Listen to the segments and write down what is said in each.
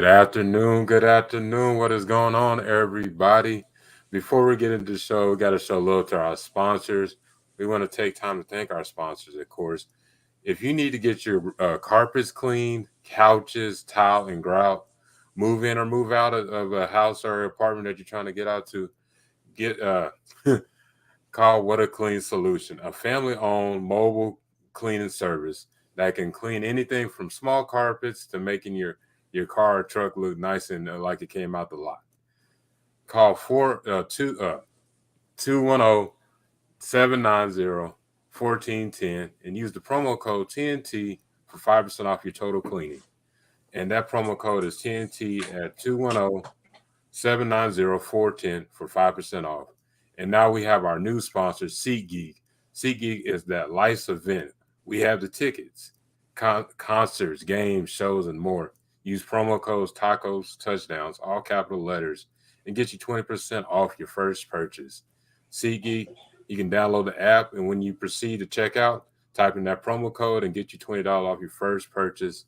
Good afternoon. Good afternoon. What is going on, everybody? Before we get into the show, we got to show love to our sponsors. We want to take time to thank our sponsors, of course. If you need to get your carpets cleaned, couches, tile, and grout, move in or move out of a house or apartment that you're trying to get out to, get call What a Clean Solution, a family-owned mobile cleaning service that can clean anything from small carpets to making your car or truck look nice and like it came out the lot. Call 210-790-1410 and use the promo code TNT for 5% off your total cleaning. And that promo code is TNT at 210-790-410 for 5% off. And now we have our new sponsor, SeatGeek. SeatGeek is that life's event. We have the tickets, concerts, games, shows, and more. Use promo codes tacos, touchdowns, all capital letters, and get you 20% off your first purchase. SeatGeek, you can download the app, and when you proceed to check out, type in that promo code and get you $20 off your first purchase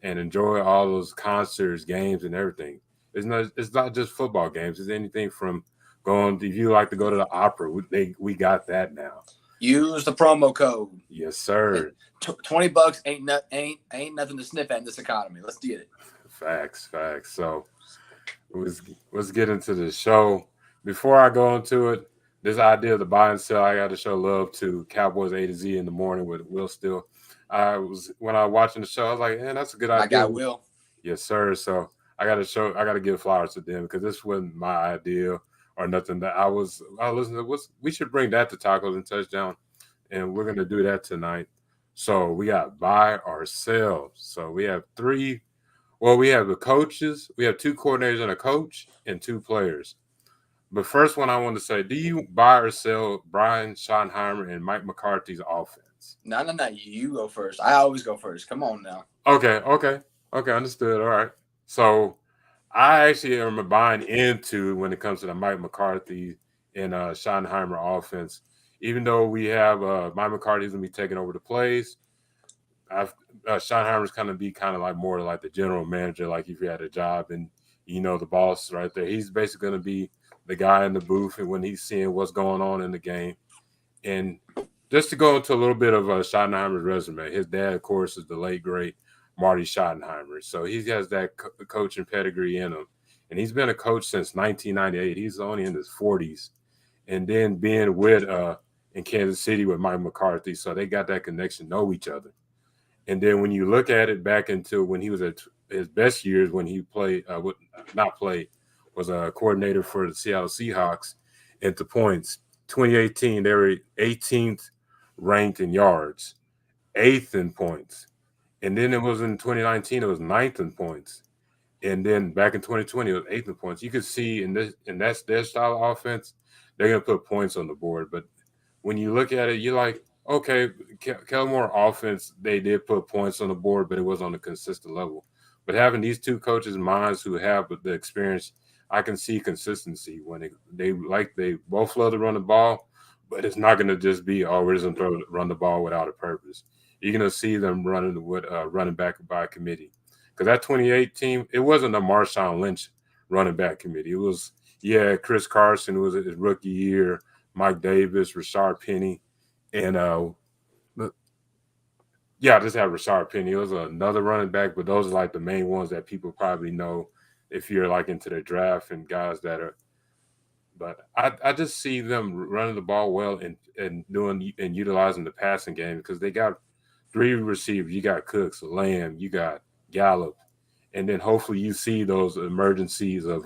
and enjoy all those concerts, games, and everything. It's not just football games. It's anything from going. If you like to go to the opera, we got that now. Use the promo code. Yes, sir. $20 ain't nothing to sniff at in this economy. Let's get it. Facts. So let's get into the show. Before I go into it, this idea of the buy and sell, I got to show love to Cowboys A to Z in the morning with Will Still. When I was watching the show, I was like, man, that's a good idea. I got Will. Yes, sir. So I got to give flowers to them because this wasn't my idea or nothing that I listening to. We should bring that to Tacos and Touchdown, and we're gonna do that tonight. So we got buy or sell. So we have three. Well, we have the coaches. We have two coordinators and a coach and two players. But first one I want to say, do you buy or sell Brian Schottenheimer and Mike McCarthy's offense? No. You go first. I always go first. Come on now. Okay. Understood. All right. So I actually am buying into when it comes to the Mike McCarthy and Schottenheimer offense. Even though we have Mike McCarthy's going to be taking over the plays, Schottenheimer's kind of like more like the general manager, like if you had a job and you know the boss right there. He's basically going to be the guy in the booth and when he's seeing what's going on in the game. And just to go into a little bit of Schottenheimer's resume, his dad, of course, is the late, great Marty Schottenheimer. So he has that coaching pedigree in him. And he's been a coach since 1998. He's only in his 40s. And then being with in Kansas City with Mike McCarthy. So they got that connection, know each other. And then when you look at it back into when he was at his best years, when he was a coordinator for the Seattle Seahawks into points. 2018, they were 18th ranked in yards, 8th in points. And then it was in 2019, it was 9th in points. And then back in 2020, it was 8th in points. You could see and that's their style of offense, they're going to put points on the board. But when you look at it, you're like, okay, Kelmore offense, they did put points on the board, but it was on a consistent level. But having these two coaches' minds who have the experience, I can see consistency when they both love to run the ball, but it's not going to just be, we're just going to run the ball without a purpose. You're going to see them running with running back by committee. Because that 2018, it wasn't a Marshawn Lynch running back committee. It was, Chris Carson was his rookie year, Mike Davis, Rashard Penny, and just have Rashard Penny. It was another running back, but those are like the main ones that people probably know if you're like into the draft and guys that are. But I just see them running the ball well and doing and utilizing the passing game because they got three receivers. You got Cooks, Lamb, you got Gallup, and then hopefully you see those emergencies of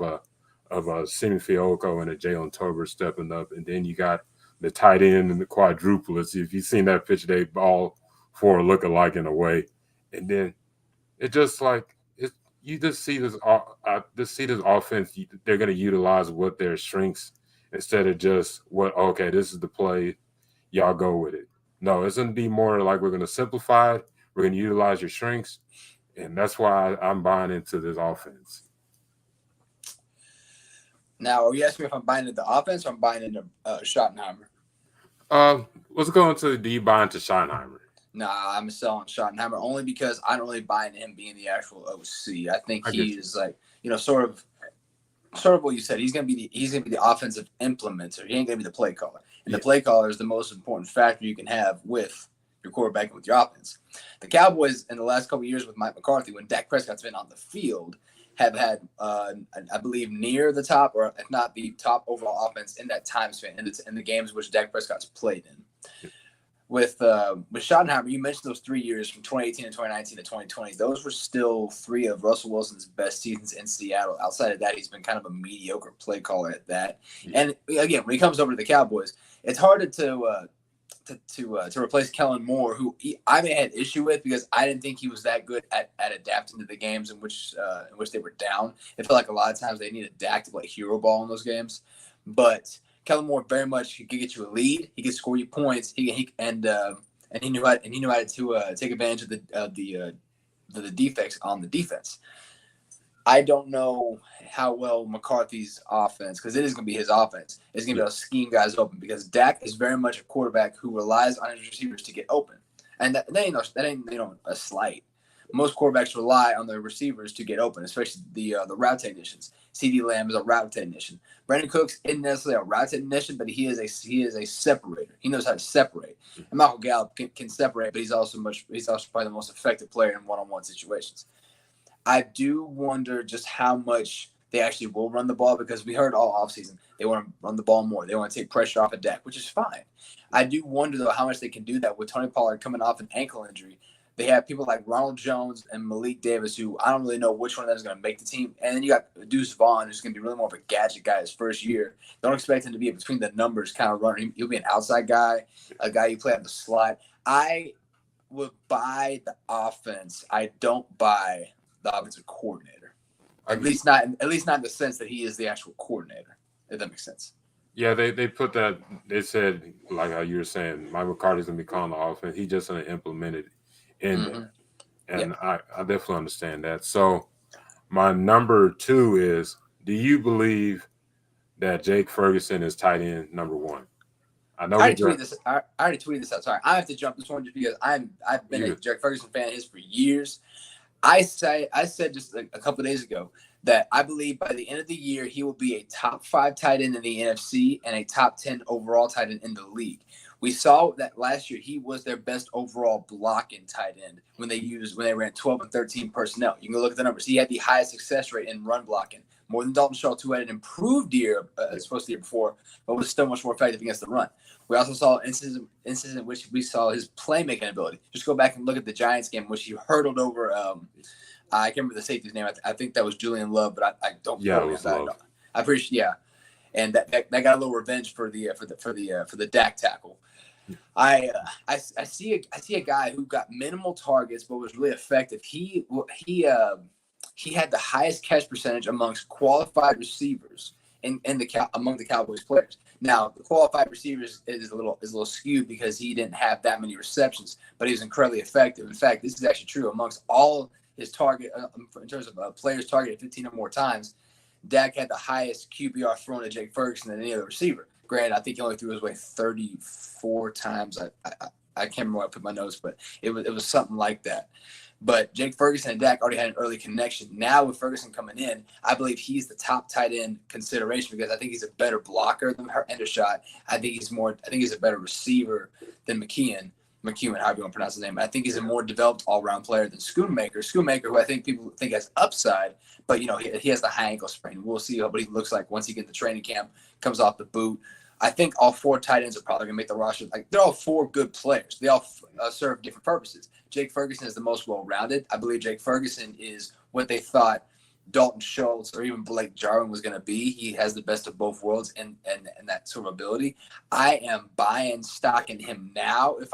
Simi Fioco and a Jalen Tolbert stepping up, and then you got the tight end and the quadruplets. If you've seen that pitch, they all four look alike in a way, and then it just like you just see this. I just see this offense. They're going to utilize what their strengths instead of just this is the play, y'all go with it. No, it's going to be more like we're going to simplify it. We're going to utilize your strengths, and that's why I'm buying into this offense. Now, are you asking me if I'm buying into the offense or I'm buying into Schottenheimer? Let's go into the buying to Schottenheimer. Nah, I'm selling Schottenheimer only because I don't really buy into him being the actual OC. I think I he get you. is like, sort of what you said. He's gonna be the offensive implementer. He ain't gonna be the play caller. And Yeah. the play caller is the most important factor you can have with your quarterback and with your offense. The Cowboys in the last couple of years with Mike McCarthy, when Dak Prescott's been on the field, have had I believe near the top, or if not the top overall offense in that time span in the games which Dak Prescott's played in. With Schottenheimer, you mentioned those 3 years from 2018 to 2019 to 2020. Those were still three of Russell Wilson's best seasons in Seattle. Outside of that, he's been kind of a mediocre play caller at that. Yeah. And again, when he comes over to the Cowboys, it's harder to replace Kellen Moore, who I may had issue with because I didn't think he was that good at adapting to the games in which they were down. It felt like a lot of times they needed Dak to play hero ball in those games, but Kellen Moore very much could get you a lead. He could score you points. And he knew how to take advantage of the defects on the defense. I don't know how well McCarthy's offense, because it is going to be his offense, is going to be able to scheme guys open, because Dak is very much a quarterback who relies on his receivers to get open, and that ain't a slight. Most quarterbacks rely on their receivers to get open, especially the route technicians. CeeDee Lamb is a route technician. Brandon Cooks isn't necessarily a route technician, but he is a separator. He knows how to separate. And Michael Gallup can separate, but he's also probably the most effective player in one-on-one situations. I do wonder just how much they actually will run the ball, because we heard all offseason they want to run the ball more. They want to take pressure off of Dak, which is fine. I do wonder, though, how much they can do that with Tony Pollard coming off an ankle injury. They have people like Ronald Jones and Malik Davis, who I don't really know which one of them is going to make the team. And then you got Deuce Vaughn, who's going to be really more of a gadget guy his first year. Don't expect him to be a between the numbers kind of runner. He'll be an outside guy, a guy you play on the slot. I would buy the offense. I don't buy the offensive coordinator. At least not in the sense that he is the actual coordinator, if that makes sense. Yeah, they put that. They said, like how you were saying, Mike McCarthy's gonna be calling the offense. He just gonna implement it in there, and I definitely understand that. So my number 2 is: do you believe that Jake Ferguson is tight end number 1? I know I already tweeted this out. Sorry, I have to jump this one just because I've been a Jake Ferguson fan of his for years. I said just a couple of days ago that I believe by the end of the year he will be a top 5 tight end in the NFC and a top 10 overall tight end in the league. We saw that last year he was their best overall blocking tight end when they ran 12 and 13 personnel. You can go look at the numbers. He had the highest success rate in run blocking, more than Dalton Schultz, who had an improved year supposed to the year before, but was still much more effective against the run. We also saw instances in which we saw his playmaking ability. Just go back and look at the Giants game, which he hurdled over. I can't remember the safety's name. I think that was Julian Love, but I don't. Yeah, it was Love. I appreciate. Yeah, and that got a little revenge for the Dak tackle. I see a guy who got minimal targets but was really effective. He had the highest catch percentage amongst qualified receivers among the Cowboys players. Now, the qualified receivers is a little skewed because he didn't have that many receptions, but he was incredibly effective. In fact, this is actually true amongst all his target in terms of players targeted 15 or more times. Dak had the highest QBR thrown to Jake Ferguson than any other receiver. Granted, I think he only threw his way 34 times. I can't remember where I put my notes, but it was something like that. But Jake Ferguson and Dak already had an early connection. Now with Ferguson coming in, I believe he's the top tight end consideration because I think he's a better blocker than Hendershot. I think he's a better receiver than McKeon, however you want to pronounce his name. I think he's a more developed all-around player than Schoonmaker, who I think people think has upside, but he has the high ankle sprain. We'll see what he looks like once he gets to training camp, comes off the boot. I think all 4 tight ends are probably going to make the roster. Like, they're all 4 good players. They all serve different purposes. Jake Ferguson is the most well-rounded. I believe Jake Ferguson is what they thought Dalton Schultz or even Blake Jarwin was going to be. He has the best of both worlds and that sort of ability. I am buying stock in him now if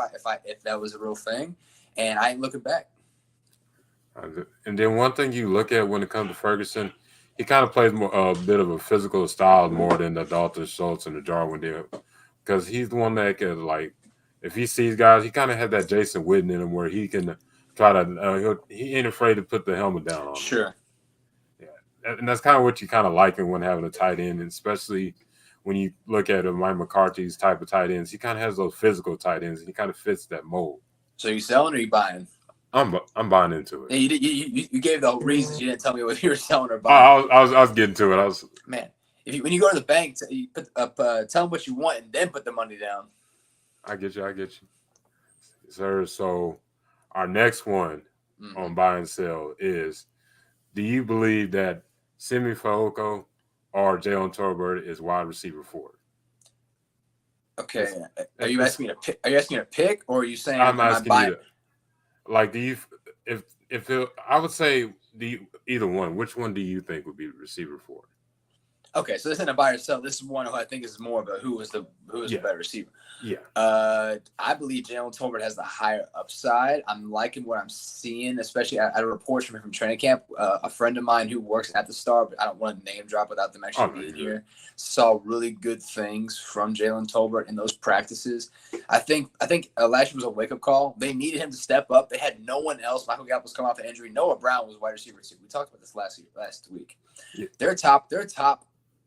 that was a real thing, and I ain't looking back. And then one thing you look at when it comes to Ferguson, he kind of plays a bit of a physical style more than the Dalton Schultz and the Jarwin did, because he's the one that can, like, if he sees guys, he kind of has that Jason Witten in him where he can try to he ain't afraid to put the helmet down on him. Sure. Yeah, and that's kind of what you kind of like when having a tight end, and especially when you look at Mike McCarthy's type of tight ends. He kind of has those physical tight ends, and he kind of fits that mold. So you selling or you buying? I'm buying into it. Yeah, you gave the reasons. You didn't tell me whether you were selling or Oh, buying. I was getting to it. I was Man, when you go to the bank, you put up, tell them what you want and then put the money down. I get you. I get you, sir. So our next one on buy and sell is: do you believe that Simi Fehoko or Jalen Tolbert is wide receiver 4? Okay, are you It's asking me to pick? Are you asking me to pick, or are you saying I'm am I asking you buying? to, like, do you if it, I would say either one. Which one do you think would be receiver 4? Okay, so this isn't a buy or sell. This is one who I think is more of a who is the Yeah, better receiver. yeah. I believe Jalen Tolbert has the higher upside. I'm liking what I'm seeing, especially at reports from training camp. A friend of mine who works at the Star, but I don't want to name drop without them Oh actually no, being you're good. here, saw really good things from Jalen Tolbert in those practices. I think last year was a wake up call. They needed him to step up. They had no one else. Michael Gallup was coming off an injury. Noah Brown was wide receiver too. We talked about this last week. Yeah. Their top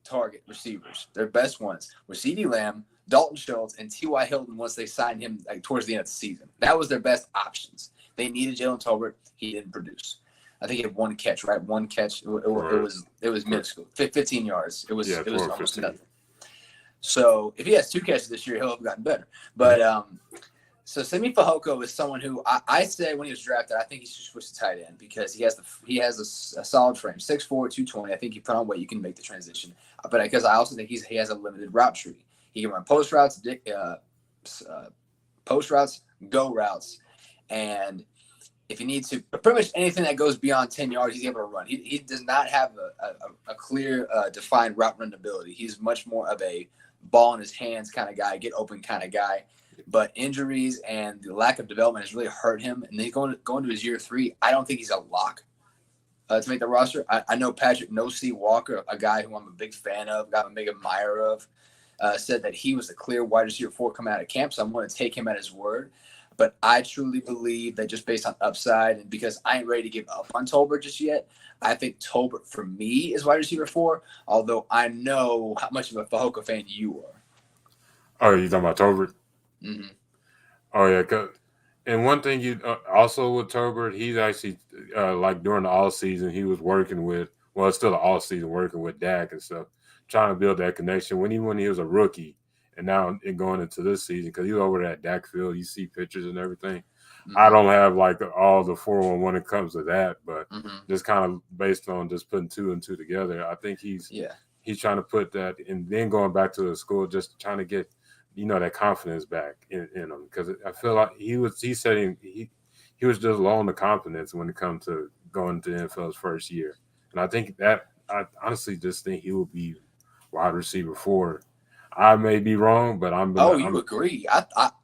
target receivers, their best ones, were CeeDee Lamb, Dalton Schultz, and T.Y. Hilton once they signed him towards the end of the season. That was their best options. They needed Jalen Tolbert. He didn't produce. I think he had one catch, right? One catch. It was minuscule, 15 yards. It was 12 almost 15. nothing. So if he has 2 catches this year, he'll have gotten better. But so Simi Fehoko is someone who I said when he was drafted, I think he should switch to tight end because he has a solid frame, 6'4", 220. I think you put on weight, you can make the transition. But because I also think he has a limited route tree. He can run post routes, go routes, and if you need to, pretty much anything that goes beyond 10 yards, he's able to run. He does not have a clear, defined route run ability. He's much more of a ball in his hands kind of guy, get open kind of guy. But injuries and the lack of development has really hurt him. And then going to his year 3, I don't think he's a lock to make the roster. I know Patrick No-C Walker, a guy who I'm a big fan of, got a big admirer of, said that he was the clear wide receiver 4 coming out of camp. So I'm going to take him at his word. But I truly believe that just based on upside and because I ain't ready to give up on Tolbert just yet, I think Tolbert for me is wide receiver 4, although I know how much of a Fehoko fan you are. Oh, you talking about Tolbert? Mm-hmm. Oh yeah, and one thing you also with Tolbert, he's actually like during the all season, he was working with. Well, it's still the all season working with Dak and stuff, trying to build that connection. When he was a rookie, and now going into this season, because he was over at Dak Field, you see pictures and everything. Mm-hmm. I don't have like all the 411 when it comes to that, but Mm-hmm. just kind of based on just putting 2 and 2 together, I think he's trying to put that, and then going back to the school, just trying to get that confidence back in him, because I feel like he was just low on the confidence when it comes to going to NFL's first year, and I think that I honestly just think he will be wide receiver 4. I may be wrong, but You agree?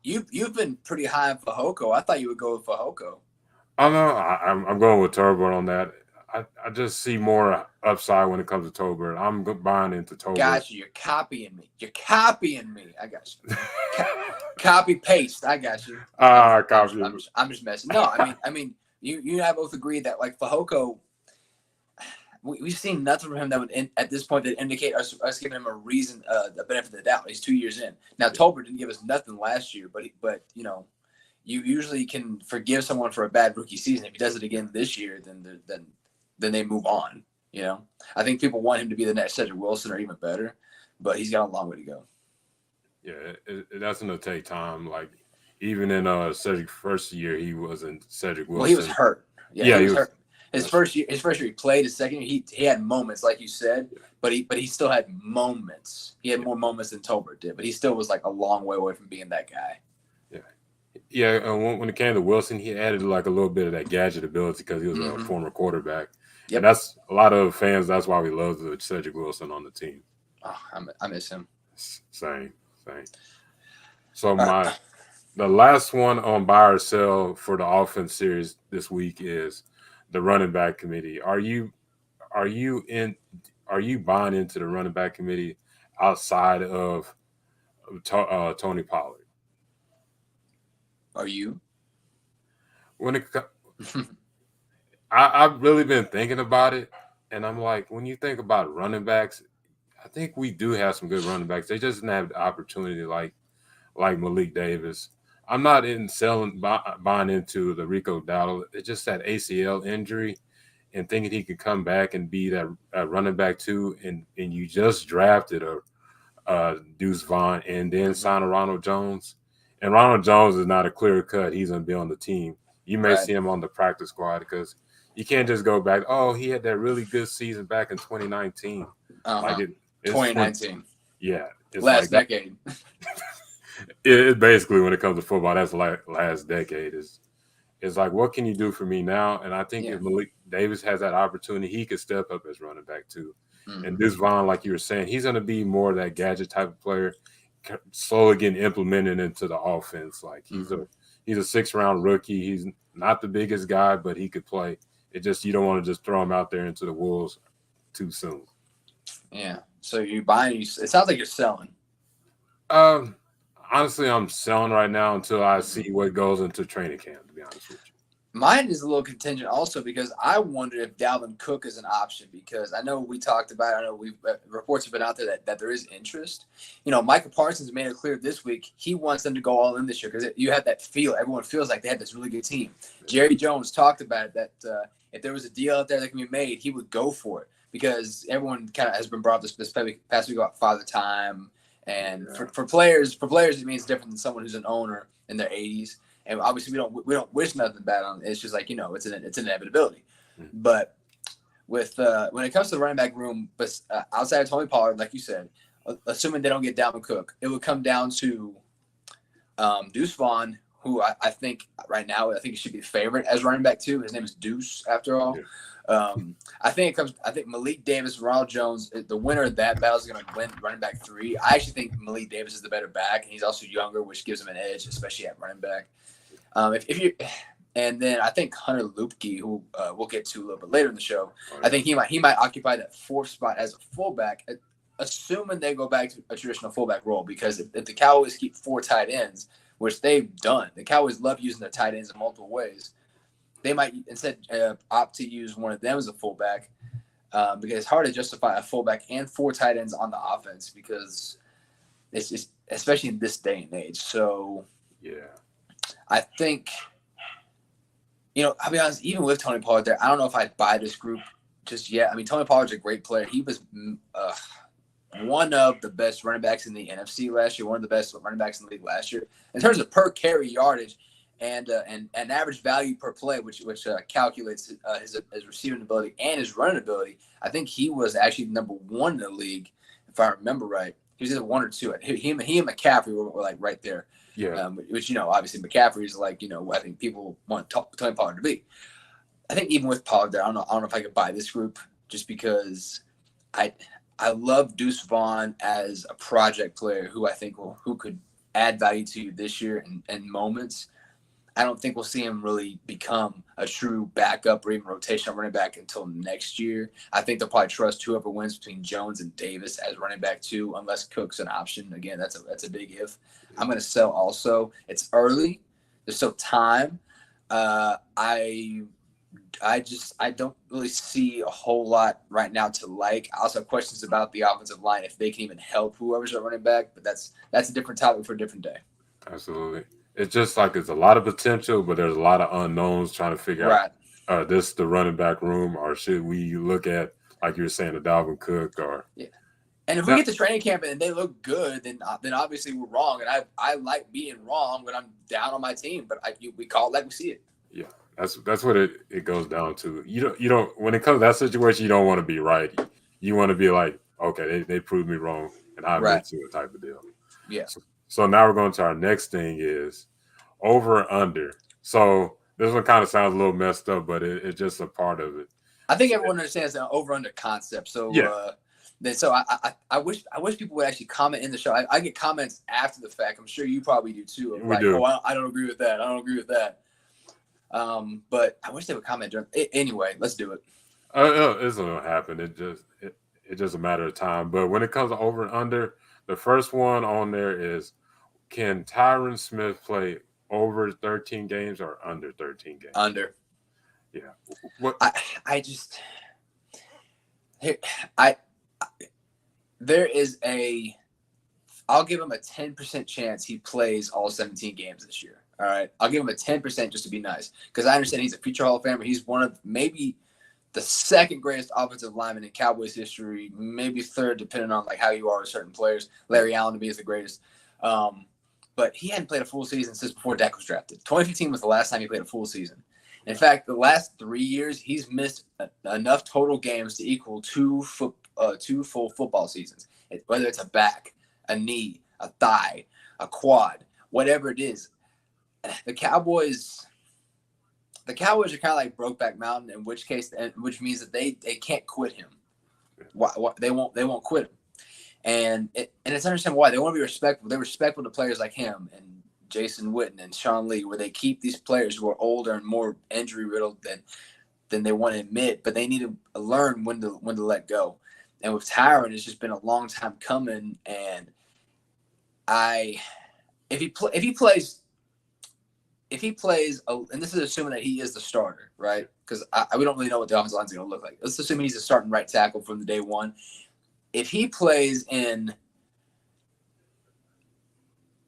You've been pretty high on Fehoko. I thought you would go with Fehoko. I don't know. I'm going with Tolbert on that. I just see more upside when it comes to Tolbert. I'm buying into Tolbert. Gotcha. You're copying me. I got you. Copy paste. I got you. I'm just messing. No, I mean, you and I both agree that like Fehoko, we've seen nothing from him that would at this point that indicate us giving him a reason, the benefit of the doubt. He's 2 years in now. Tolbert didn't give us nothing last year, but you usually can forgive someone for a bad rookie season. If he does it again this year, then they move on. I think people want him to be the next Cedric Wilson or even better, but he's got a long way to go. Yeah, that's going to take time. Like even in Cedric's first year, he wasn't Cedric Wilson. Well, he was hurt. Yeah, he was hurt. His first year, he played. His second year, he had moments, like you said, but he still had moments. He had more moments than Tolbert did, but he still was like a long way away from being that guy. Yeah, and when it came to Wilson, he added like a little bit of that gadget ability because he was a former quarterback. Yep. And that's a lot of fans. That's why we love Cedric Wilson on the team. Oh, I miss him. Same. So the last one on buy or sell for the offense series this week is the running back committee. Are you buying into the running back committee outside of Tony Pollard? Are you? I've really been thinking about it, and I'm like, when you think about running backs, I think we do have some good running backs. They just didn't have the opportunity like Malik Davis. I'm not buying into the Rico Dowdle. It's just that ACL injury, and thinking he could come back and be that running back too. And you just drafted a Deuce Vaughn and then sign a Ronald Jones. And Ronald Jones is not a clear cut. He's going to be on the team. You may Right. see him on the practice squad because you can't just go back. Oh, he had that really good season back in 2019. Like it's 2019. Yeah, it's last like that. decade. It basically, when it comes to football, that's like last decade. It's like, what can you do for me now? And I think if Malik Davis has that opportunity, he could step up as running back too. And Deuce Vaughn, like you were saying, he's going to be more of that gadget type of player, slowly getting implemented into the offense. Like he's a 6th-round rookie. He's not the biggest guy, but he could play. It just, you don't want to just throw him out there into the wolves too soon. Yeah. So you're buying. It sounds like you're selling. Honestly, I'm selling right now until I see what goes into training camp, to be honest with you. Mine is a little contingent also because I wonder if Dalvin Cook is an option because I know we talked about it. I know reports have been out there that there is interest. You know, Michael Parsons made it clear this week he wants them to go all in this year because you have that feel. Everyone feels like they had this really good team. Jerry Jones talked about it, that if there was a deal out there that can be made, he would go for it because everyone kind of has been brought up this past week about Father Time. And for players, it means different than someone who's an owner in their 80s. And obviously, we don't wish nothing bad on it. It's just like, you know, it's an inevitability. But with when it comes to the running back room, but outside of Tony Pollard, like you said, assuming they don't get Dalvin Cook, it would come down to Deuce Vaughn, who I think right now he should be the favorite as running back too. His name is Deuce, after all. Yeah. I think Malik Davis, Ronald Jones, the winner of that battle is going to win running back 3. I actually think Malik Davis is the better back, and he's also younger, which gives him an edge, especially at running back. And then I think Hunter Lupke, who we'll get to a little bit later in the show, I think he might occupy that 4th spot as a fullback, assuming they go back to a traditional fullback role. Because if the Cowboys keep 4 tight ends, which they've done, the Cowboys love using their tight ends in multiple ways. They might instead opt to use one of them as a fullback because it's hard to justify a fullback and 4 tight ends on the offense because it's just, especially in this day and age. So yeah, I think, you know, I'll be honest, even with Tony Pollard there, I don't know if I'd buy this group just yet. I mean, Tony Pollard's a great player. He was one of the best running backs in the NFC last year, one of the best running backs in the league last year. In terms of per carry yardage, and average value per play, which calculates his receiving ability and his running ability, I think he was actually number 1 in the league, if I remember right. He was either 1 or 2. He and McCaffrey were like right there. Yeah. Which, you know, obviously McCaffrey is like, you know, I think people want Tony Pollard to be. I think even with Pollard there, I don't know if I could buy this group just because I love Deuce Vaughn as a project player who I think who could add value to you this year in moments. I don't think we'll see him really become a true backup or even rotational running back until next year. I think they'll probably trust whoever wins between Jones and Davis as running back 2, unless Cook's an option. Again, that's a big if. I'm going to sell also. It's early. There's still time. I don't really see a whole lot right now to like. I also have questions about the offensive line, if they can even help whoever's at running back, but that's a different topic for a different day. Absolutely. It's just like it's a lot of potential, but there's a lot of unknowns trying to figure out this the running back room, or should we look at, like you were saying, a Dalvin Cook or And if we get to training camp and they look good, then obviously we're wrong. And I like being wrong when I'm down on my team, but we call it like we see it. Yeah, that's what it goes down to. You don't when it comes to that situation, you don't want to be right. You want to be like, okay, they proved me wrong, and I admit to it type of deal. Yeah. So now we're going to our next thing is over or under. So this one kind of sounds a little messed up, but it's just a part of it. I think everyone understands the over under concept. So I wish people would actually comment in the show. I get comments after the fact. I'm sure you probably do too. Do. Oh, I don't agree with that. I don't agree with that. But I wish they would comment during. Anyway, let's do it. It's gonna happen. It's just a matter of time. But when it comes to over and under, the first one on there is, can Tyron Smith play over 13 games or under 13 games? Under. Yeah. What? I'll give him a 10% chance he plays all 17 games this year. All right. I'll give him a 10% just to be nice because I understand he's a future Hall of Famer. He's one of maybe the second greatest offensive lineman in Cowboys history, maybe third, depending on like how you are with certain players. Larry Allen to me is the greatest. But he hadn't played a full season since before Dak was drafted. 2015 was the last time he played a full season. In fact, the last 3 years, he's missed enough total games to equal two full football seasons, whether it's a back, a knee, a thigh, a quad, whatever it is. The Cowboys are kind of like Brokeback Mountain, which means that they can't quit him. They won't quit him, and it's understandable why. They want to be respectful. They're respectful to players like him and Jason Witten and Sean Lee, where they keep these players who are older and more injury riddled than they want to admit, but they need to learn when to let go. And with Tyron, it's just been a long time coming. And if he plays, and this is assuming that he is the starter, right? Because we don't really know what the offensive line is going to look like. Let's assume he's a starting right tackle from the day one. If he plays in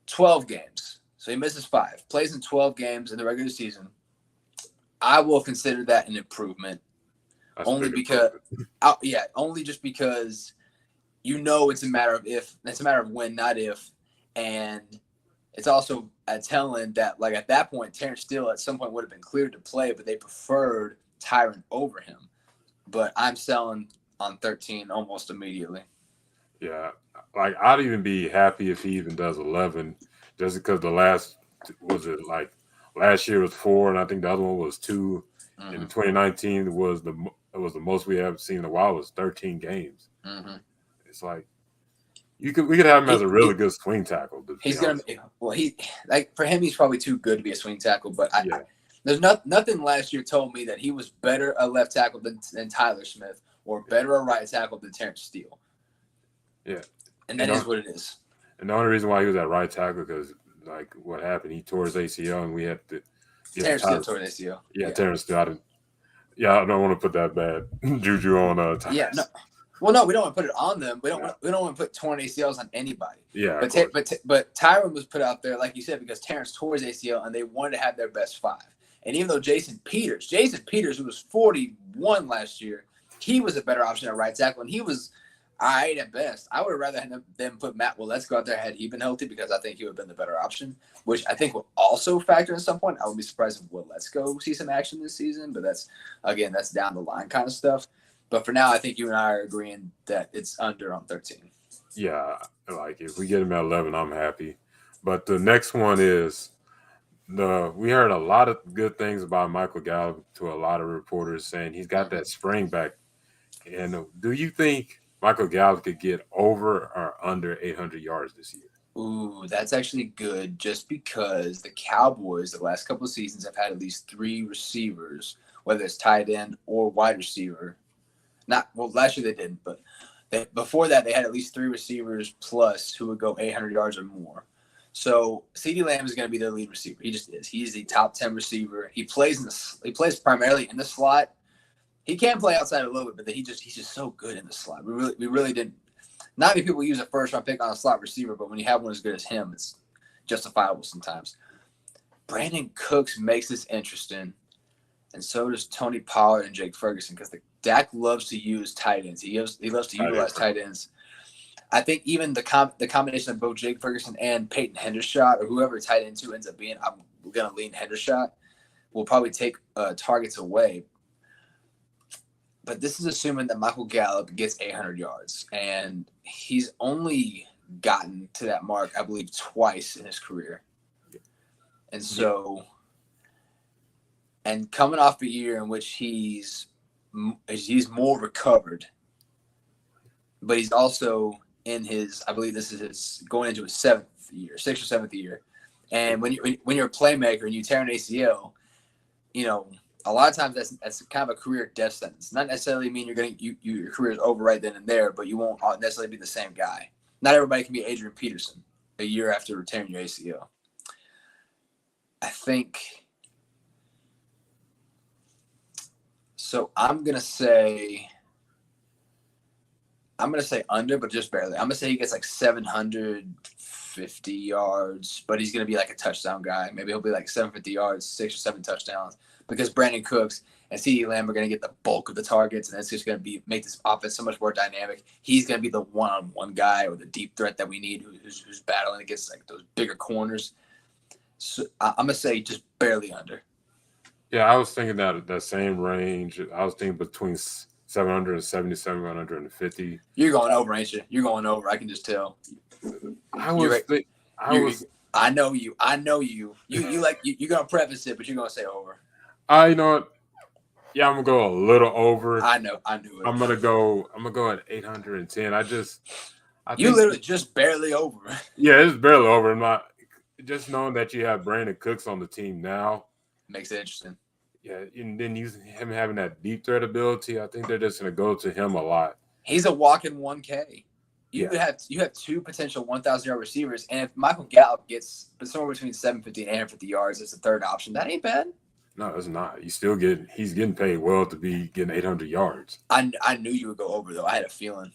12 games, so he misses 5, plays in 12 games in the regular season, I will consider that an improvement. That's only because, only just because it's a matter of if, it's a matter of when, not if, and it's also telling that like at that point, Terrence Steele at some point would have been cleared to play, but they preferred Tyron over him. But I'm selling on 13 almost immediately. Yeah, like I'd even be happy if he even does 11, just because the last year was 4, and I think the other one was 2. Mm-hmm. And in 2019 was the most we have seen in a while was 13 games. Mm-hmm. It's like we could have him as a really good swing tackle. He's gonna for him he's probably too good to be a swing tackle, but there's nothing last year told me that he was better a left tackle than Tyler Smith or better a right tackle than Terrence Steele. Yeah, and that is what it is. And the only reason why he was at right tackle because like what happened, he tore his ACL, and we had to. Terrence Steele tore his ACL. Yeah, Terrence Steele. I don't want to put that bad juju on Tyler. Yeah, no. Well, no, we don't want to put it on them. We don't want to put torn ACLs on anybody. Yeah, but Tyron was put out there, like you said, because Terrence tore his ACL, and they wanted to have their best 5. And even though Jason Peters, who was 41 last year, he was a better option at right tackle, and he was all right at best. I would have rather had them put Matt Waletzko out there had he been healthy, because I think he would have been the better option, which I think will also factor in some point. I would be surprised if Waletzko see some action this season, but that's down the line kind of stuff. But for now, I think you and I are agreeing that it's under on 13. Yeah, like if we get him at 11, I'm happy. But the next one is we heard a lot of good things about Michael Gallup to a lot of reporters saying he's got that spring back. And do you think Michael Gallup could get over or under 800 yards this year? Ooh, that's actually good, just because the Cowboys the last couple of seasons have had at least 3 receivers, whether it's tight end or wide receiver. Last year they didn't, but before that they had at least 3 receivers plus who would go 800 yards or more. So CeeDee Lamb is going to be their lead receiver. He just is. He's the top 10 receiver. He plays primarily in the slot. He can play outside a little bit, but he's just so good in the slot. We really didn't. Not many people use a first-round pick on a slot receiver, but when you have one as good as him, it's justifiable sometimes. Brandon Cooks makes this interesting, and so does Tony Pollard and Jake Ferguson, because Dak loves to use tight ends. He loves to utilize tight ends. I think even the combination of both Jake Ferguson and Peyton Hendershot, or whoever tight end 2 ends up being, I'm going to lean Hendershot, will probably take targets away. But this is assuming that Michael Gallup gets 800 yards, and he's only gotten to that mark, I believe, twice in his career. And so, and coming off a year in which he's more recovered, but he's also in his, I believe this is his going into his 6th or 7th year. And when you're a playmaker and you tear an ACL, a lot of times that's kind of a career death sentence. Not necessarily mean your career is over right then and there, but you won't necessarily be the same guy. Not everybody can be Adrian Peterson a year after tearing your ACL. I think so. I'm gonna say under, but just barely. I'm gonna say he gets like 700, 750 yards, but he's going to be like a touchdown guy. Maybe he'll be like 750 yards, 6 or 7 touchdowns, because Brandon Cooks and CeeDee Lamb are going to get the bulk of the targets, and that's just going to make this offense so much more dynamic. He's going to be the one-on-one guy or the deep threat that we need, who's battling against like those bigger corners. So I'm going to say just barely under. Yeah, I was thinking that same range. I was thinking between 770, 750. You're going over, ain't you? You're going over. I can just tell. I know you. You're gonna preface it, but you're gonna say over. You know what? Yeah, I'm gonna go a little over. I knew it. I'm gonna go at 810. I think literally just barely over. Yeah, it's barely over. I'm not just knowing that you have Brandon Cooks on the team now makes it interesting. Yeah, and then him having that deep threat ability, I think they're just gonna go to him a lot. He's a walking 1K. You have 2 potential 1,000-yard receivers, and if Michael Gallup gets somewhere between 750 and 850 yards as a third option, that ain't bad. No, it's not. He's getting paid well to be getting 800 yards. I knew you would go over though. I had a feeling.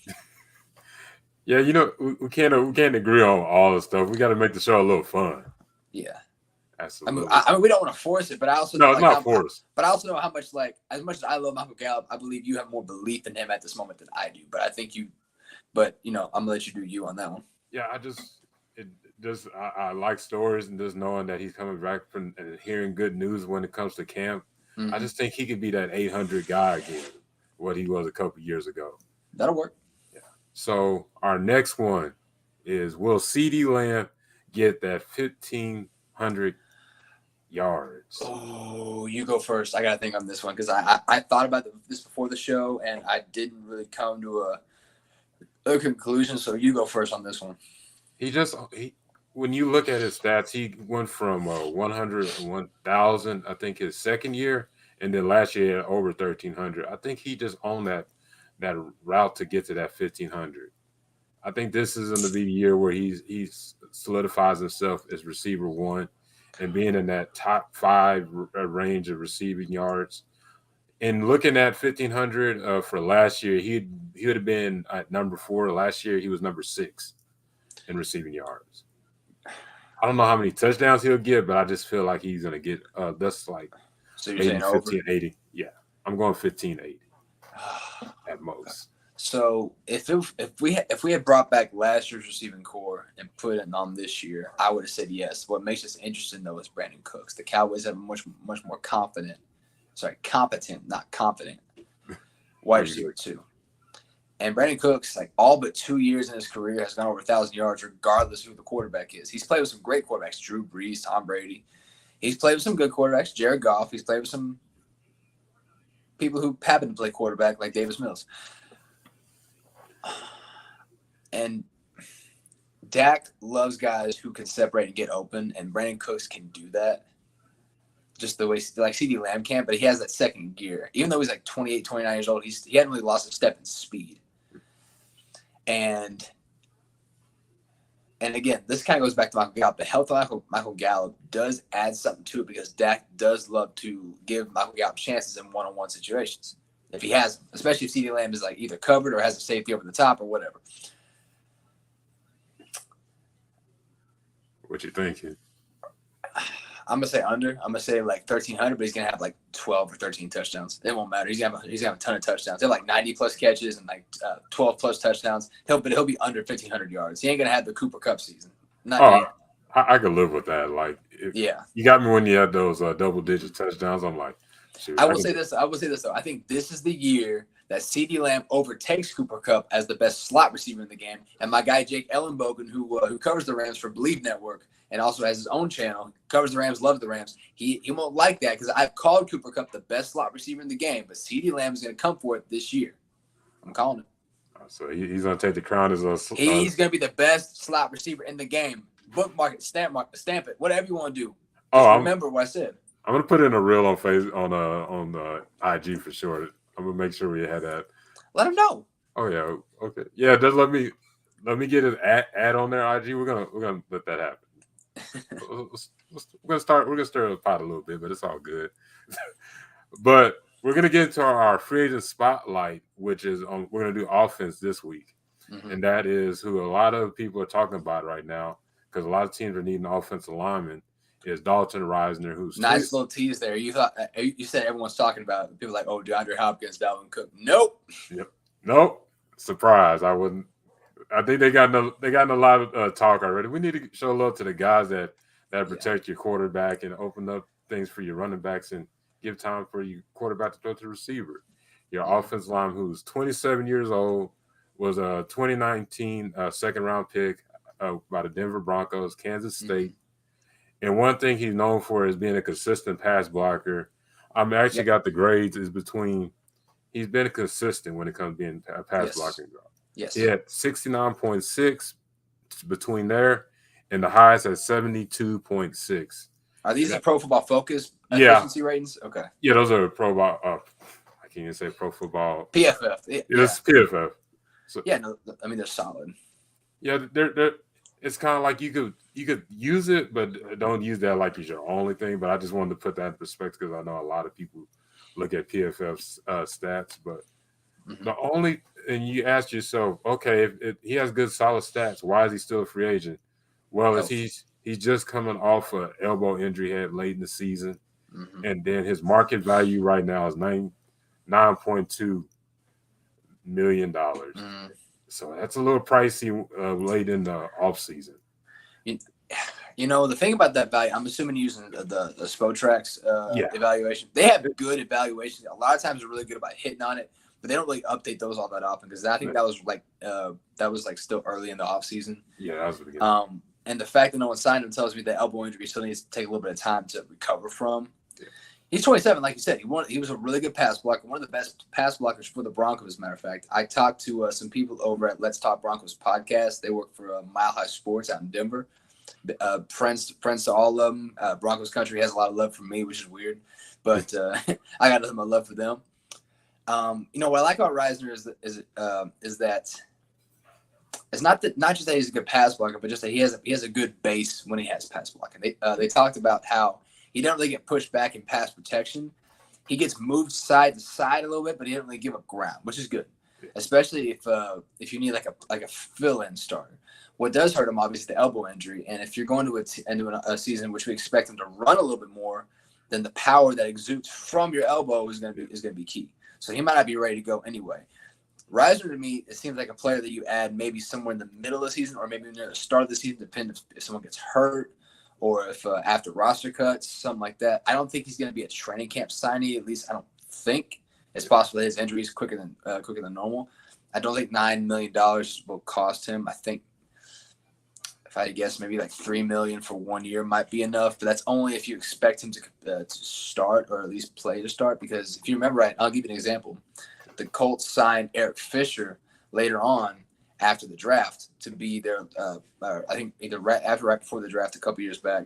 Yeah, we can't agree on all the stuff. We got to make the show a little fun. Yeah, absolutely. I mean, we don't want to force it, but I also it's not forced. But I also know how much as much as I love Michael Gallup, I believe you have more belief in him at this moment than I do. But I think I'm gonna let you do you on that one. Yeah, I like stories and just knowing that he's coming back from and hearing good news when it comes to camp. Mm-hmm. I just think he could be that 800 guy again, what he was a couple years ago. That'll work. Yeah. So our next one is, will CeeDee Lamb get that 1,500 yards? Oh, you go first. I got to think on this one because I thought about this before the show and I didn't really come to a conclusion. So you go first on this one. When you look at his stats, he went from 100 to 1,000, I think, his second year, and then last year had over 1,300. I think he just owned that route to get to that 1,500. I think this is going to be the year where he solidifies himself as receiver one and being in that top 5 range of receiving yards. And looking at 1,500 for last year, he would have been at number 4. Last year, he was number 6 in receiving yards. I don't know how many touchdowns he'll get, but I just feel like he's going to get that's like so you're saying 1580. Yeah, I'm going 1580 at most. So if we had brought back last year's receiving core and put it on this year, I would have said yes. What makes this interesting though is Brandon Cooks. The Cowboys have a much more competent, not confident wide receiver too. And Brandon Cooks, like all but 2 years in his career, has gone over 1,000 yards, regardless of who the quarterback is. He's played with some great quarterbacks: Drew Brees, Tom Brady. He's played with some good quarterbacks: Jared Goff. He's played with some people who happen to play quarterback, like Davis Mills. And Dak loves guys who can separate and get open, and Brandon Cooks can do that. Just the way like CeeDee Lamb can, but he has that second gear. Even though he's like 28, 29 years old, he hadn't really lost a step in speed. And again, this kind of goes back to Michael Gallup. The health of Michael Gallup does add something to it because Dak does love to give Michael Gallup chances in one-on-one situations. If he has them, especially if CeeDee Lamb is like either covered or has a safety over the top or whatever. What you thinking? I'm gonna say under. I'm gonna say like 1,300, but he's gonna have like 12 or 13 touchdowns. It won't matter. He's gonna have a ton of touchdowns. They have like 90 plus catches and like 12 plus touchdowns. He'll be under 1,500 yards. He ain't gonna have the Cooper Kupp season. I could live with that. Like, you got me when you had those double digit touchdowns. I'm like, shoot, I will say this though. I think this is the year that CeeDee Lamb overtakes Cooper Kupp as the best slot receiver in the game. And my guy Jake Ellenbogen, who covers the Rams for Believe Network and also has his own channel, covers the Rams, loves the Rams. He won't like that because I've called Cooper Kupp the best slot receiver in the game, but CeeDee Lamb is going to come for it this year. I'm calling it. So he's going to take the crown as he's going to be the best slot receiver in the game. Bookmark it, stamp it, whatever you want to do. Remember what I said. I'm going to put in a reel on the IG for sure. I'm gonna make sure we had that. Let him know. Oh yeah, okay, yeah. Just let me get an ad on there. IG. We're gonna let that happen. We're gonna stir the pot a little bit, but it's all good. But we're gonna get into our free agent spotlight, which is we're gonna do offense this week, and that is who a lot of people are talking about right now. because a lot of teams are needing offensive linemen, is Dalton Reisner, who's nice little tease there. You said everyone's talking about people like, oh, DeAndre Hopkins, Dalvin Cook. Nope. Yep. Nope. Surprise. I wouldn't. I think they got a lot of talk already. We need to show love to the guys that protect your quarterback and open up things for your running backs and give time for your quarterback to throw to the receiver. Your offensive line, who's 27 years old, was a 2019 second round pick by the Denver Broncos, Kansas State. And one thing he's known for is being a consistent pass blocker. I'm actually got the grades is between. He's been consistent when it comes to being a pass blocking. Yes. He had 69.6 between there, and the highest at 72.6. Are these the Pro Football Focus efficiency ratings? Okay. Yeah, those are Pro Football. I can't even say Pro Football. PFF. It's PFF. So, no, I mean they're solid. Yeah, they're. It's kind of like you could use it, but don't use that like it's your only thing. But I just wanted to put that in perspective because I know a lot of people look at PFF's stats, but the only and you ask yourself, okay, if he has good solid stats, why is he still a free agent? Well, is he's just coming off an elbow injury he had late in the season, and then his market value right now is $9.2 million. So that's a little pricey late in the offseason. You know, the thing about that value, I'm assuming using the Spotrax evaluation. They have good evaluations. A lot of times they're really good about hitting on it, but they don't really update those all that often because I think that was still early in the offseason. Yeah, that was really good. And the fact that no one signed him tells me that elbow injury still needs to take a little bit of time to recover from. Yeah. He's 27, like you said. He was a really good pass blocker, one of the best pass blockers for the Broncos, as a matter of fact. I talked to some people over at Let's Talk Broncos podcast. They work for Mile High Sports out in Denver. Friends to all of them. Broncos country has a lot of love for me, which is weird, but I got nothing but love for them. You know what I like about Reisner is that it's not just that he's a good pass blocker, but just that he has a good base when he has pass blocking. They talked about how he doesn't really get pushed back in pass protection. He gets moved side to side a little bit, but he doesn't really give up ground, which is good, especially if you need like a fill-in starter. What does hurt him, obviously, is the elbow injury. And if you're going to into a season in which we expect him to run a little bit more, then the power that exudes from your elbow is going to be key. So he might not be ready to go anyway. Reisner, to me, it seems like a player that you add maybe somewhere in the middle of the season or maybe near the start of the season, depending if someone gets hurt or if after roster cuts, something like that. I don't think he's going to be a training camp signee. At least I don't think. It's possible that his injury is quicker than normal. I don't think $9 million will cost him. I think, if I had to guess, maybe like $3 million for 1 year might be enough, but that's only if you expect him to start or at least play to start. Because if you remember right, I'll give you an example. The Colts signed Eric Fisher later on after the draft to be their, I think either right before the draft a couple years back,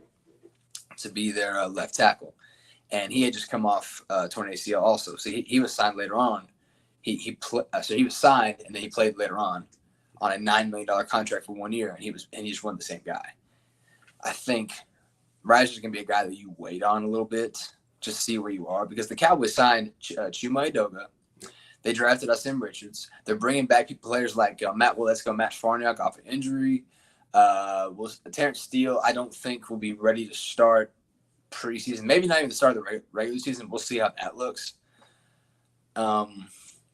to be their left tackle, and he had just come off torn ACL also. So he was signed later on. So he was signed and then he played later on a $9 million contract for 1 year, and he just wasn't the same guy. I think Reisner's going to be a guy that you wait on a little bit, just see where you are, because the Cowboys signed Chuma Edoga. They drafted Asim Richards. They're bringing back players like Matt Farniok off an injury. Terrence Steele, I don't think will be ready to start preseason. Maybe not even the start of the regular season. We'll see how that looks.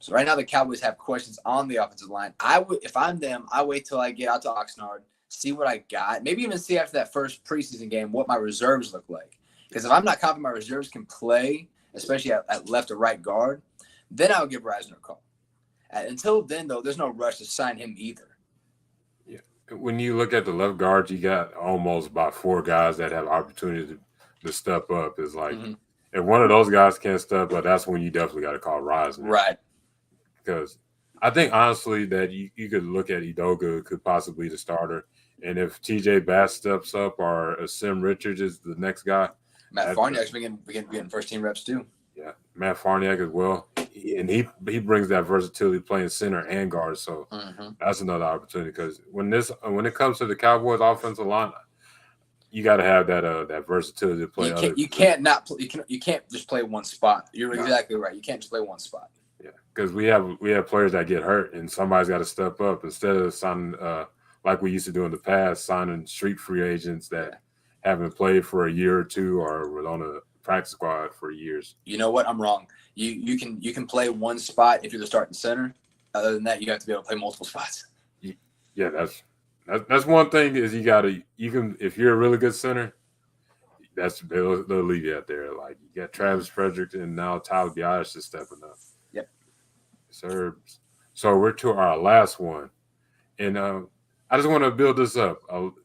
So right now the Cowboys have questions on the offensive line. If I'm them, I wait till I get out to Oxnard, see what I got. Maybe even see after that first preseason game what my reserves look like. Because if I'm not confident my reserves can play, especially at left or right guard, then I'll give Reisner a call. Until then, though, there's no rush to sign him either. Yeah. When you look at the left guards, you got almost about 4 guys that have opportunity to step up. It's like if one of those guys can't step up, that's when you definitely got to call Reisner. Right. Because I think, honestly, that you could look at Edoga could possibly be the starter. And if TJ Bass steps up or Asim Richards is the next guy. Matt Farniak's getting first-team reps too. Yeah, Matt Farniak as well. And he brings that versatility playing center and guard. So that's another opportunity because when it comes to the Cowboys offensive line, you got to have that versatility to play. You can't just play one spot. You're exactly right. You can't just play one spot. Yeah, because we have players that get hurt and somebody's got to step up instead of signing like we used to do in the past, signing street free agents that Yeah. haven't played for a year or two or were on a practice squad for years. You know what? I'm wrong. You can play one spot if you're the starting center. Other than that, you have to be able to play multiple spots. Yeah, that's one thing is you can if you're a really good center, they'll leave you out there. Like you got Travis Frederick and now Tyler Biadasz is stepping up. Yep. Sir. So we're to our last one, and I just want to build this up.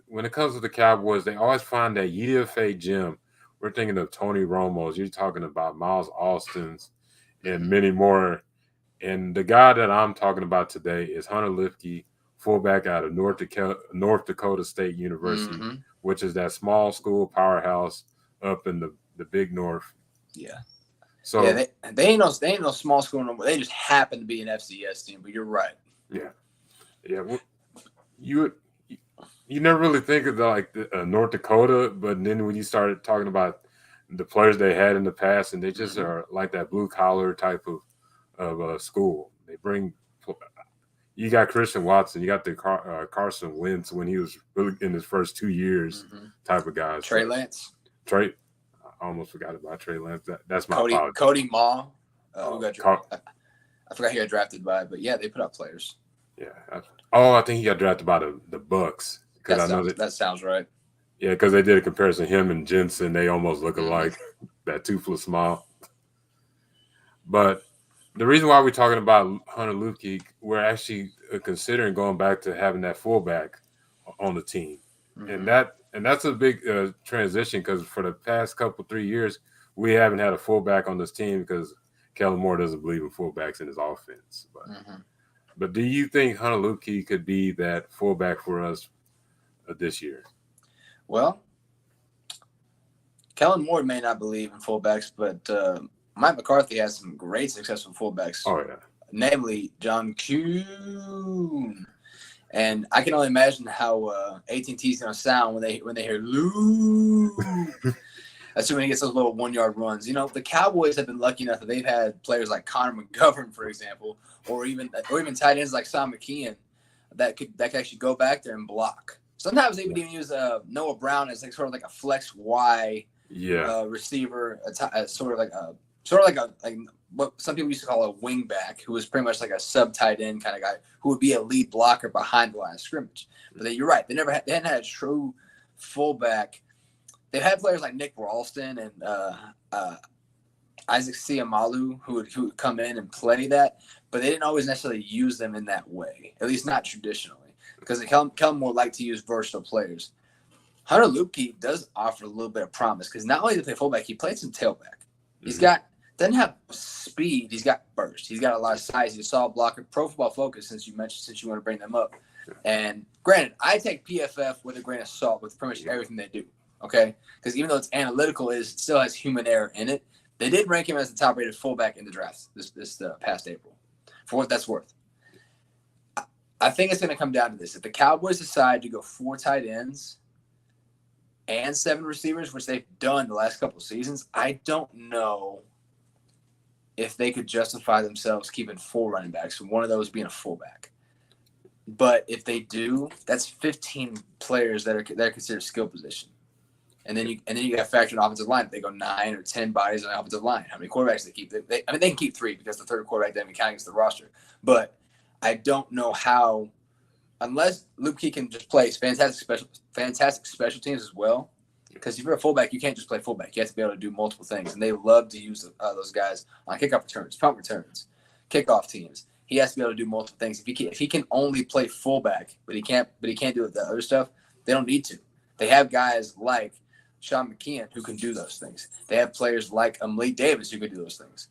When it comes to the Cowboys, they always find that UDFA gem. We're thinking of Tony Romo's. You're talking about Miles Austin's and many more. And the guy that I'm talking about today is Hunter Lipke, fullback out of North Dakota State University, which is that small school powerhouse up in the big north. Yeah. So yeah, they ain't no small school no more. They just happen to be an FCS team. But you're right. Yeah. Well, you never really think of North Dakota, but then when you started talking about the players they had in the past, and they just are like that blue collar type of school. They bring. You got Christian Watson. You got the Carson Wentz when he was really in his first 2 years type of guys. Trey Lance. I almost forgot about Trey Lance. That's my apology. Cody Maw. Who got I forgot he got drafted by, but yeah, they put up players. Yeah. I think he got drafted by the Bucks. That sounds right. Yeah, because they did a comparison. Him and Jensen, they almost look alike. That toothless smile. But the reason why we're talking about Hunter Lipke, we're actually considering going back to having that fullback on the team, and that's a big transition because for the past 3 years we haven't had a fullback on this team because Kellen Moore doesn't believe in fullbacks in his offense. But do you think Hunter Lipke could be that fullback for us this year? Well, Kellen Moore may not believe in fullbacks, but Mike McCarthy has some great successful fullbacks. Oh, yeah. Namely, John Kuhn. And I can only imagine how AT&T is going to sound when they hear Lou. Assuming he gets those little 1 yard runs. You know, the Cowboys have been lucky enough that they've had players like Connor McGovern, for example, or even tight ends like Sam McKeon that could actually go back there and block. Sometimes they would even use Noah Brown as sort of like a flex Y receiver, sort of like what some people used to call a wing back, who was pretty much like a sub tight end kind of guy who would be a lead blocker behind the line of scrimmage. But you're right, they hadn't had a true fullback. They've had players like Nick Ralston and Isaac Siamalu who would come in and play that, but they didn't always necessarily use them in that way, at least not traditionally, because Kellen Moore liked to use versatile players. Hunter Lipke does offer a little bit of promise because not only does he play fullback, he plays some tailback. He's doesn't have speed. He's got burst. He's got a lot of size. He's a solid blocker. Pro Football Focus, since you want to bring them up. And granted, I take PFF with a grain of salt with pretty much everything they do. Okay, because even though it's analytical, it still has human error in it. They did rank him as the top-rated fullback in the draft this past April, for what that's worth. I think it's going to come down to this: if the Cowboys decide to go 4 tight ends and 7 receivers, which they've done the last couple of seasons, I don't know if they could justify themselves keeping 4 running backs, one of those being a fullback. But if they do, that's 15 players that are considered skill position. And then you got to factor in offensive line. If they go 9 or 10 bodies on the offensive line, how many quarterbacks they keep? They can keep 3 because the third quarterback doesn't count against the roster. But I don't know how, unless Lipke can just play fantastic special teams as well. Because if you're a fullback, you can't just play fullback. You have to be able to do multiple things, and they love to use those guys on kickoff returns, punt returns, kickoff teams. He has to be able to do multiple things. If he can only play fullback, but he can't do the other stuff, they don't need to. They have guys like Sean McKeon who can do those things. They have players like Malik Davis who can do those things.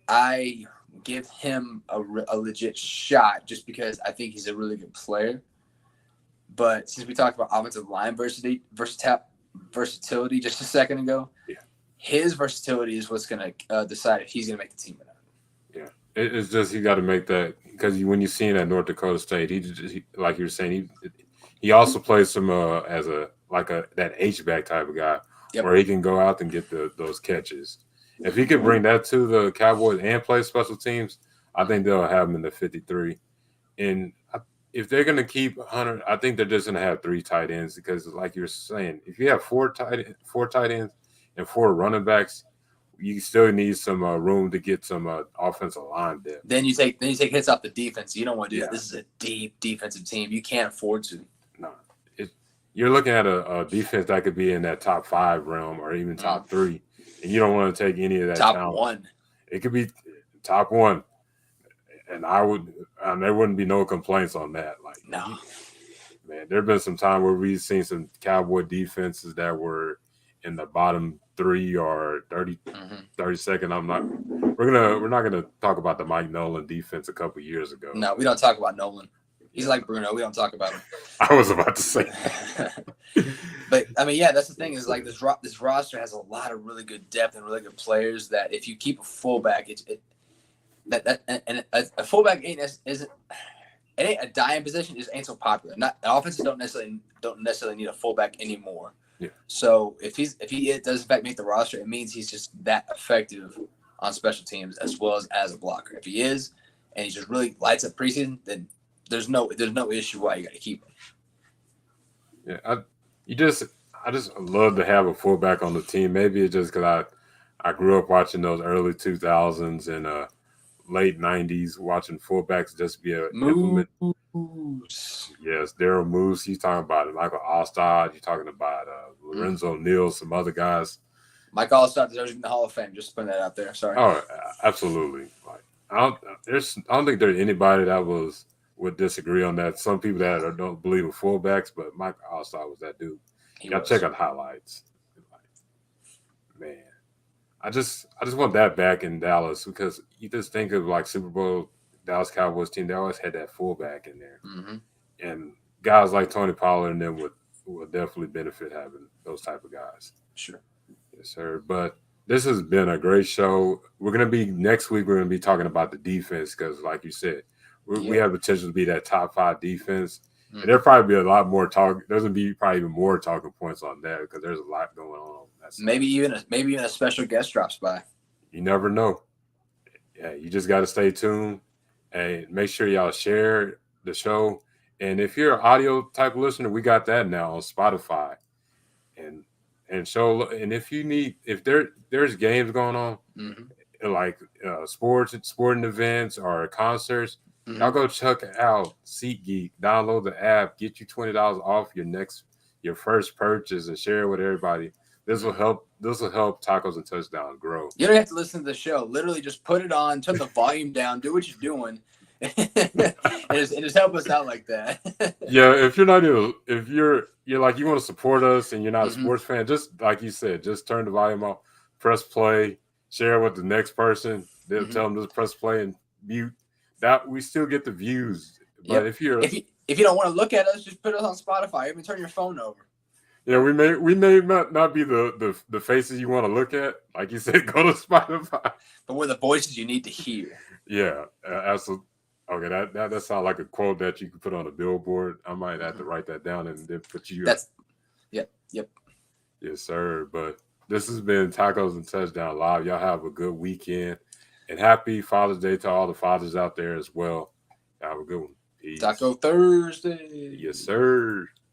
I give him a legit shot just because I think he's a really good player. But since we talked about offensive line versatility just a second ago, his versatility is what's going to decide if he's going to make the team or not. Yeah, it's just he got to make that because when you see him at North Dakota State, he like you were saying, he also plays some as that H-back type of guy where he can go out and get those catches. If he could bring that to the Cowboys and play special teams, I think they'll have him in the 53. And if they're gonna keep Hunter, I think they're just gonna have 3 tight ends because, like you're saying, if you have four tight ends and 4 running backs, you still need some room to get some offensive line depth. Then you take hits off the defense. You don't want to do that. Yeah. This is a deep defensive team. You can't afford to. No, you're looking at a defense that could be in that top 5 realm or even top 3, and you don't want to take any of that Top talent. 1. It could be top 1, and there wouldn't be no complaints on that. Like, No. Man, there have been some time where we've seen some Cowboy defenses that were in the bottom 3 or 32nd. We're not gonna talk about the Mike Nolan defense a couple years ago. No, we don't talk about Nolan. He's like Bruno. We don't talk about him. I was about to say But I mean, yeah, that's the thing is like this roster has a lot of really good depth and really good players that if you keep a fullback, a fullback isn't a dying position. Just ain't so popular. Not offenses don't necessarily need a fullback anymore. Yeah. So if he does in fact make the roster, it means he's just that effective on special teams as well as a blocker. If he is, and he just really lights up preseason, then there's no issue why you got to keep him. Yeah, I just love to have a fullback on the team. Maybe it's just because I grew up watching those early 2000s and late 90s, watching fullbacks just be a implement. Yes, Daryl Moose. He's talking about Michael Allstott. You're talking about Lorenzo Neal, some other guys. Mike Allstott deserves in the Hall of Fame. Just putting that out there. Sorry. Oh, absolutely. Like I don't think there's anybody that would disagree on that. Some people that don't believe in fullbacks, but Mike Allstott was that dude. You gotta check out highlights. Man, I just want that back in Dallas because you just think of like Super Bowl Dallas Cowboys team. They always had that fullback in there, and guys like Tony Pollard and them would definitely benefit having those type of guys. Sure. Yes, sir. But this has been a great show. Next week. We're gonna be talking about the defense because, like you said, we have potential to be that top 5 defense. And there'll probably be a lot more talk. There's gonna be probably even more talking points on that because there's a lot going on. Maybe even a special guest drops by. You never know. Yeah, you just got to stay tuned and make sure y'all share the show. And if you're an audio type listener, we got that now on Spotify. And if there's games going on, like sporting events or concerts. Y'all go check out SeatGeek, download the app, get you $20 off your first purchase and share it with everybody. This will help Tacos and Touchdowns grow. You don't have to listen to the show. Literally just put it on, turn the volume down, do what you're doing. and just help us out like that. Yeah, if you're like you want to support us and you're not a sports fan, just like you said, just turn the volume off, press play, share with the next person. They'll tell them to press play and mute. That we still get the views, but if you don't want to look at us, just put us on Spotify. Even turn your phone over. Yeah, we may not be the faces you want to look at, like you said. Go to Spotify, but we're the voices you need to hear. Yeah, absolutely. Okay, that sounds like a quote that you could put on a billboard. I might have to write that down and then put you. Yep. Yes, sir. But this has been Tacos and Touchdown Live. Y'all have a good weekend. And happy Father's Day to all the fathers out there as well. Have a good one. Peace. Taco Thursday. Yes, sir.